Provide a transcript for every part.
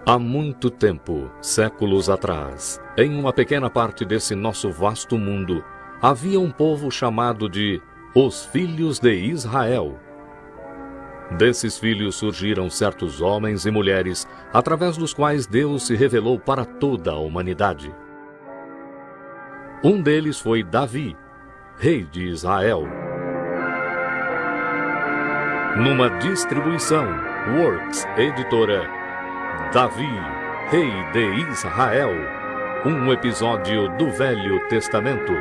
Há muito tempo, séculos atrás, em uma pequena parte desse nosso vasto mundo, havia um povo chamado de os Filhos de Israel. Desses filhos surgiram certos homens e mulheres, através dos quais Deus se revelou para toda a humanidade. Um deles foi Davi, rei de Israel. Numa distribuição, Works Editora, Davi, rei de Israel, um episódio do Velho Testamento.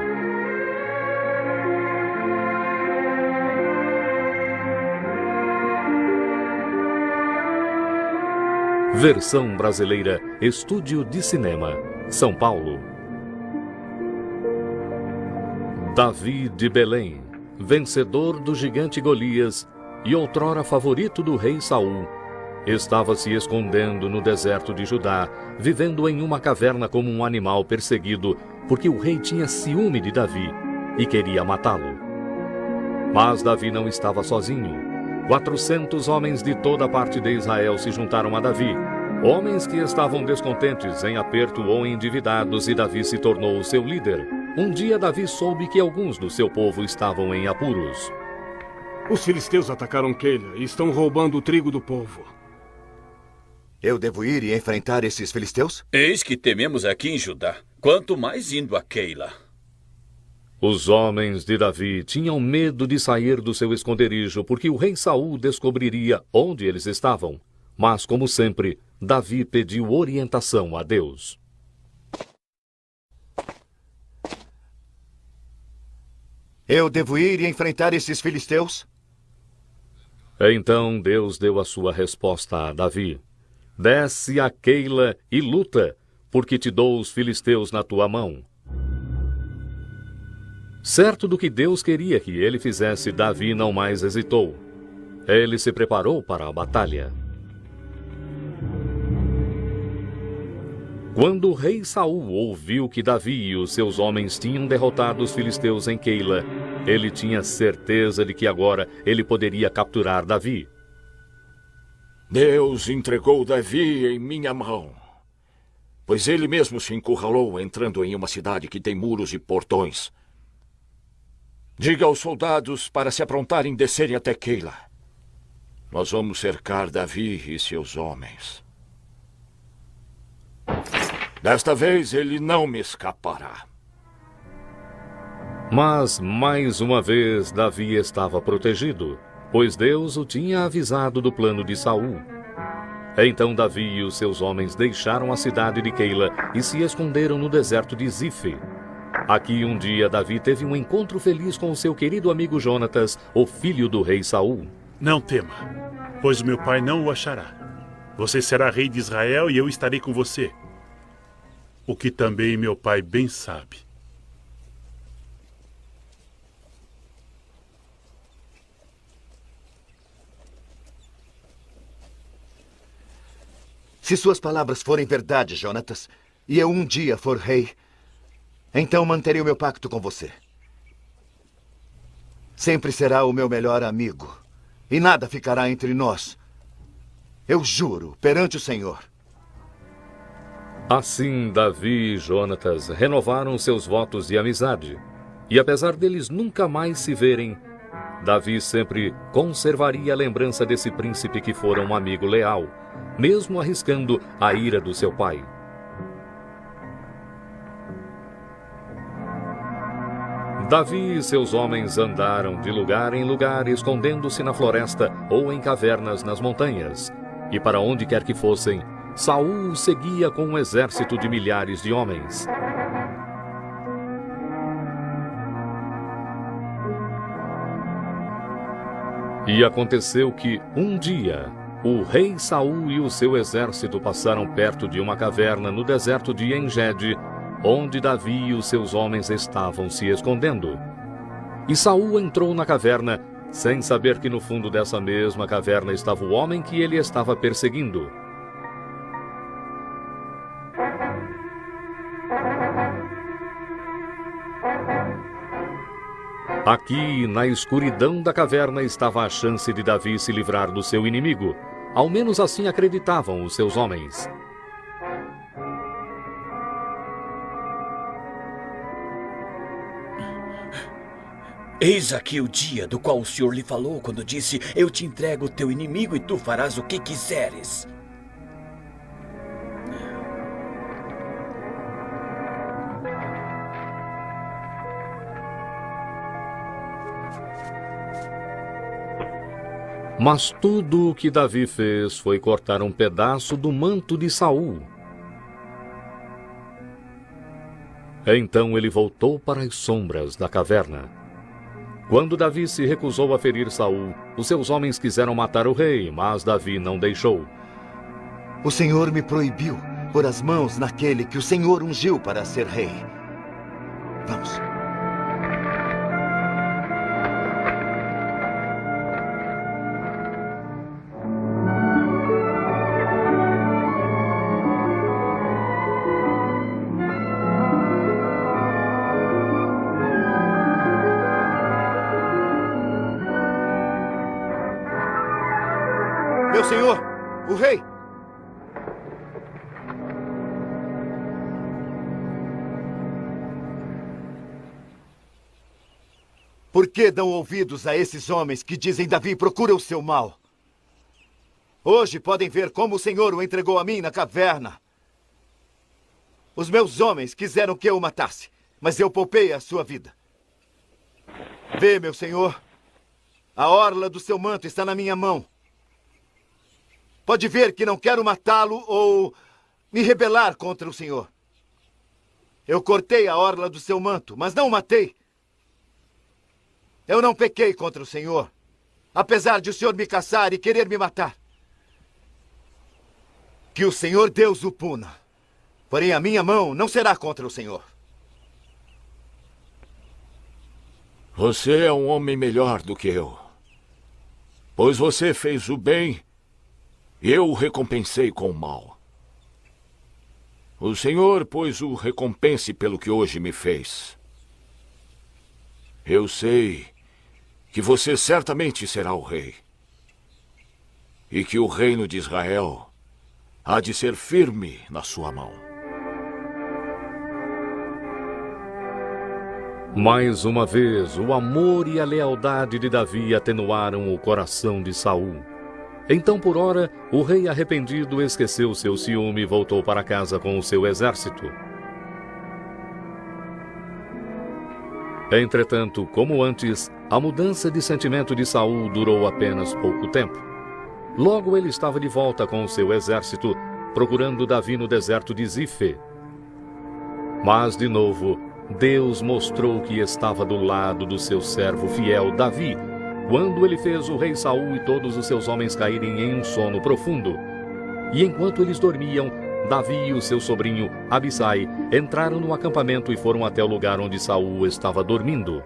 Versão brasileira, Estúdio de Cinema, São Paulo. Davi de Belém, vencedor do gigante Golias e outrora favorito do rei Saul, estava se escondendo no deserto de Judá, vivendo em uma caverna como um animal perseguido, porque o rei tinha ciúme de Davi e queria matá-lo. Mas Davi não estava sozinho. 400 homens de toda a parte de Israel se juntaram a Davi, homens que estavam descontentes, em aperto ou endividados, e Davi se tornou o seu líder. Um dia Davi soube que alguns do seu povo estavam em apuros. Os filisteus atacaram Keila e estão roubando o trigo do povo. Eu devo ir e enfrentar esses filisteus? Eis que tememos aqui em Judá, quanto mais indo a Keila. Os homens de Davi tinham medo de sair do seu esconderijo, porque o rei Saul descobriria onde eles estavam. Mas, como sempre, Davi pediu orientação a Deus. Eu devo ir e enfrentar esses filisteus? Então Deus deu a sua resposta a Davi. Desce a Keila e luta, porque te dou os filisteus na tua mão. Certo do que Deus queria que ele fizesse, Davi não mais hesitou. Ele se preparou para a batalha. Quando o rei Saul ouviu que Davi e os seus homens tinham derrotado os filisteus em Keila, ele tinha certeza de que agora ele poderia capturar Davi. Deus entregou Davi em minha mão, pois ele mesmo se encurralou entrando em uma cidade que tem muros e portões. Diga aos soldados para se aprontarem descerem até Keila. Nós vamos cercar Davi e seus homens. Desta vez ele não me escapará. Mas, mais uma vez, Davi estava protegido, pois Deus o tinha avisado do plano de Saul. Então Davi e os seus homens deixaram a cidade de Keila e se esconderam no deserto de Zife. Aqui um dia Davi teve um encontro feliz com o seu querido amigo Jonatas, o filho do rei Saul. Não tema, pois meu pai não o achará. Você será rei de Israel e eu estarei com você. O que também meu pai bem sabe. Se suas palavras forem verdade, Jonatas, e eu um dia for rei, então manterei o meu pacto com você. Sempre será o meu melhor amigo, e nada ficará entre nós. Eu juro, perante o Senhor. Assim, Davi e Jonatas renovaram seus votos de amizade. E apesar deles nunca mais se verem, Davi sempre conservaria a lembrança desse príncipe que fora um amigo leal, mesmo arriscando a ira do seu pai. Davi e seus homens andaram de lugar em lugar, escondendo-se na floresta ou em cavernas nas montanhas. E para onde quer que fossem, Saul o seguia com um exército de milhares de homens. E aconteceu que, um dia, o rei Saul e o seu exército passaram perto de uma caverna no deserto de En-Gedi, onde Davi e os seus homens estavam se escondendo. E Saul entrou na caverna, sem saber que no fundo dessa mesma caverna estava o homem que ele estava perseguindo. Aqui, na escuridão da caverna, estava a chance de Davi se livrar do seu inimigo. Ao menos assim acreditavam os seus homens. Eis aqui o dia do qual o Senhor lhe falou quando disse: eu te entrego o teu inimigo e tu farás o que quiseres. Mas tudo o que Davi fez foi cortar um pedaço do manto de Saul. Então ele voltou para as sombras da caverna. Quando Davi se recusou a ferir Saul, os seus homens quiseram matar o rei, mas Davi não deixou. O Senhor me proibiu pôr as mãos naquele que o Senhor ungiu para ser rei. Vamos. Meu senhor, o rei! Por que dão ouvidos a esses homens que dizem Davi procura o seu mal? Hoje podem ver como o Senhor o entregou a mim na caverna. Os meus homens quiseram que eu o matasse, mas eu poupei a sua vida. Vê, meu senhor, a orla do seu manto está na minha mão. Pode ver que não quero matá-lo ou me rebelar contra o Senhor. Eu cortei a orla do seu manto, mas não o matei. Eu não pequei contra o Senhor, apesar de o Senhor me caçar e querer me matar. Que o Senhor Deus o puna. Porém, a minha mão não será contra o Senhor. Você é um homem melhor do que eu, pois você fez o bem e eu o recompensei com o mal. O Senhor, pois, o recompense pelo que hoje me fez. Eu sei que você certamente será o rei, e que o reino de Israel há de ser firme na sua mão. Mais uma vez, o amor e a lealdade de Davi atenuaram o coração de Saul. Então, por ora, o rei arrependido esqueceu seu ciúme e voltou para casa com o seu exército. Entretanto, como antes, a mudança de sentimento de Saul durou apenas pouco tempo. Logo ele estava de volta com o seu exército, procurando Davi no deserto de Zife. Mas, de novo, Deus mostrou que estava do lado do seu servo fiel Davi, quando ele fez o rei Saul e todos os seus homens caírem em um sono profundo. E enquanto eles dormiam, Davi e o seu sobrinho, Abissai, entraram no acampamento e foram até o lugar onde Saul estava dormindo.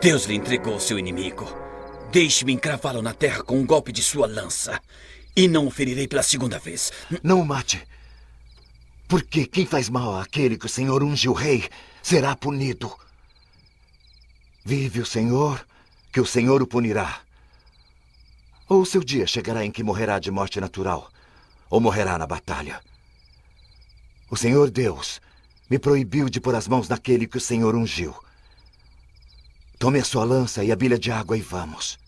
Deus lhe entregou seu inimigo. Deixe-me encravá-lo na terra com um golpe de sua lança, e não o ferirei pela segunda vez. Não o mate. Porque quem faz mal àquele que o Senhor ungiu rei será punido. Vive o Senhor, que o Senhor o punirá. Ou o seu dia chegará em que morrerá de morte natural, ou morrerá na batalha. O Senhor Deus me proibiu de pôr as mãos naquele que o Senhor ungiu. Tome a sua lança e a bilha de água e vamos.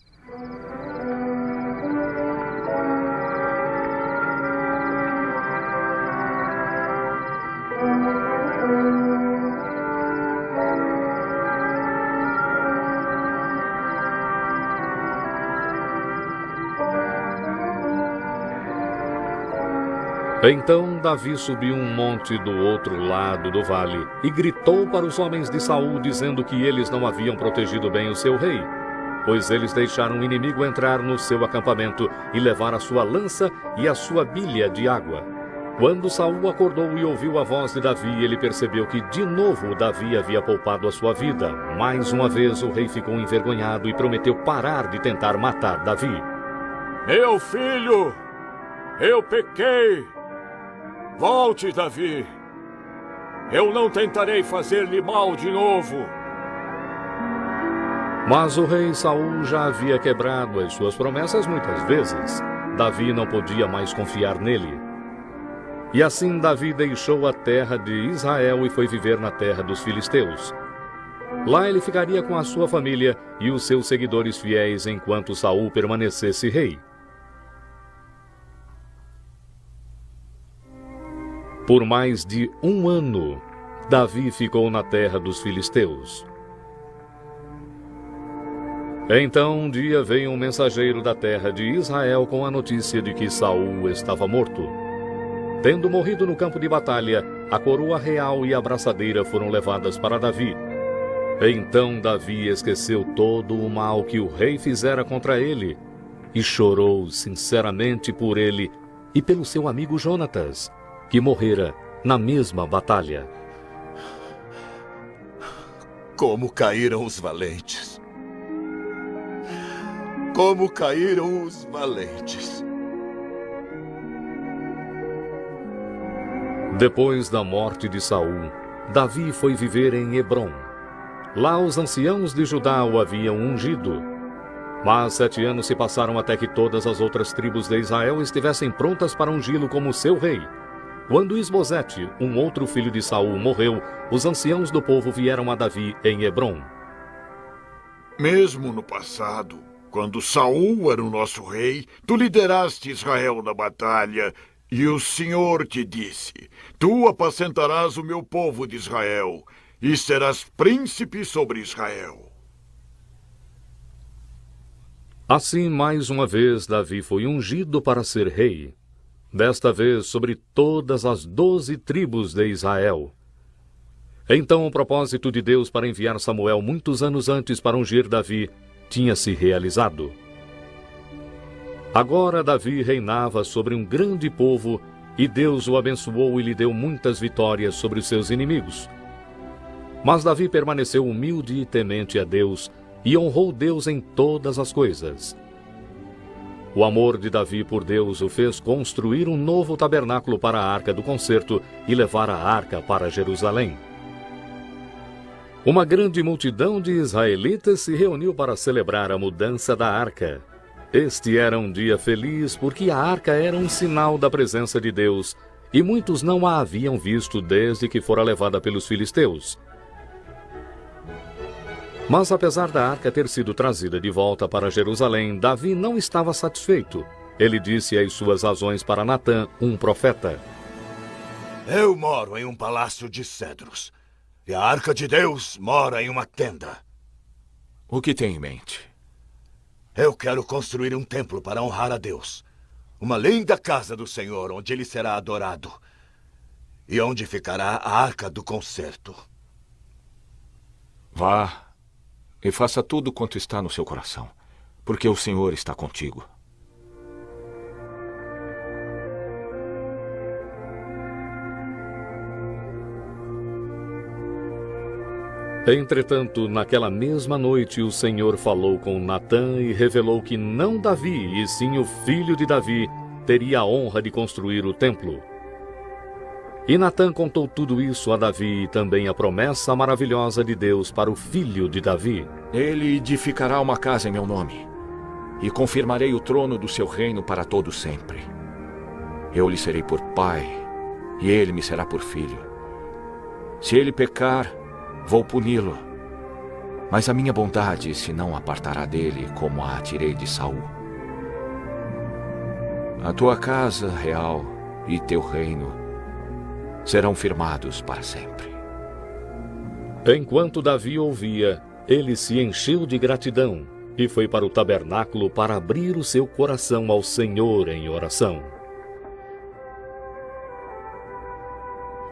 Então Davi subiu um monte do outro lado do vale e gritou para os homens de Saul, dizendo que eles não haviam protegido bem o seu rei, pois eles deixaram o inimigo entrar no seu acampamento e levar a sua lança e a sua bilha de água. Quando Saul acordou e ouviu a voz de Davi, ele percebeu que de novo Davi havia poupado a sua vida. Mais uma vez o rei ficou envergonhado e prometeu parar de tentar matar Davi. Meu filho, Eu pequei. Volte, Davi. Eu não tentarei fazer-lhe mal de novo. Mas o rei Saul já havia quebrado as suas promessas muitas vezes. Davi não podia mais confiar nele. E assim Davi deixou a terra de Israel e foi viver na terra dos filisteus. Lá ele ficaria com a sua família e os seus seguidores fiéis enquanto Saul permanecesse rei. Por mais de 1 ano, Davi ficou na terra dos filisteus. Então um dia veio um mensageiro da terra de Israel com a notícia de que Saul estava morto. Tendo morrido no campo de batalha, a coroa real e a braçadeira foram levadas para Davi. Então Davi esqueceu todo o mal que o rei fizera contra ele e chorou sinceramente por ele e pelo seu amigo Jonatas, que morrera na mesma batalha. Como caíram os valentes! Como caíram os valentes! Depois da morte de Saul, Davi foi viver em Hebrom. Lá os anciãos de Judá o haviam ungido. Mas 7 anos se passaram até que todas as outras tribos de Israel estivessem prontas para ungí-lo como seu rei. Quando Isbosete, um outro filho de Saul, morreu, os anciãos do povo vieram a Davi em Hebrom. Mesmo no passado, quando Saul era o nosso rei, tu lideraste Israel na batalha, e o Senhor te disse: tu apacentarás o meu povo de Israel, e serás príncipe sobre Israel. Assim, mais uma vez, Davi foi ungido para ser rei. Desta vez sobre todas as 12 tribos de Israel. Então o propósito de Deus para enviar Samuel muitos anos antes para ungir Davi tinha se realizado. Agora Davi reinava sobre um grande povo e Deus o abençoou e lhe deu muitas vitórias sobre os seus inimigos. Mas Davi permaneceu humilde e temente a Deus e honrou Deus em todas as coisas. O amor de Davi por Deus o fez construir um novo tabernáculo para a Arca do Concerto e levar a arca para Jerusalém. Uma grande multidão de israelitas se reuniu para celebrar a mudança da arca. Este era um dia feliz porque a arca era um sinal da presença de Deus e muitos não a haviam visto desde que fora levada pelos filisteus. Mas apesar da arca ter sido trazida de volta para Jerusalém, Davi não estava satisfeito. Ele disse as suas razões para Natã, um profeta. Eu moro em um palácio de cedros, e a arca de Deus mora em uma tenda. O que tem em mente? Eu quero construir um templo para honrar a Deus. Uma linda casa do Senhor, onde ele será adorado. E onde ficará a Arca do Concerto. Vá e faça tudo quanto está no seu coração, porque o Senhor está contigo. Entretanto, naquela mesma noite, o Senhor falou com Natã e revelou que não Davi, e sim o filho de Davi, teria a honra de construir o templo. E Natã contou tudo isso a Davi e também a promessa maravilhosa de Deus para o filho de Davi. Ele edificará uma casa em meu nome, e confirmarei o trono do seu reino para todo sempre. Eu lhe serei por pai, e ele me será por filho. Se ele pecar, vou puni-lo, mas a minha bondade se não apartará dele como a tirei de Saul. A tua casa real e teu reino serão firmados para sempre. Enquanto Davi ouvia, ele se encheu de gratidão e foi para o tabernáculo para abrir o seu coração ao Senhor em oração.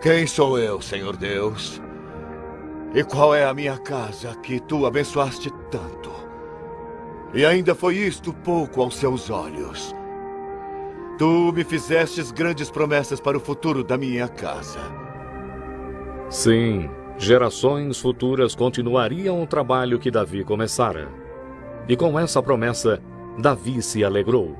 Quem sou eu, Senhor Deus? E qual é a minha casa que tu abençoaste tanto? E ainda foi isto pouco aos seus olhos. Tu me fizestes grandes promessas para o futuro da minha casa. Sim, gerações futuras continuariam o trabalho que Davi começara. E com essa promessa, Davi se alegrou.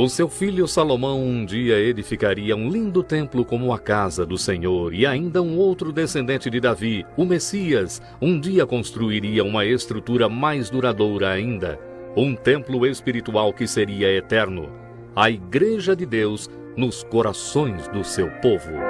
O seu filho Salomão um dia edificaria um lindo templo como a casa do Senhor, e ainda um outro descendente de Davi, o Messias, um dia construiria uma estrutura mais duradoura ainda, um templo espiritual que seria eterno, a Igreja de Deus nos corações do seu povo.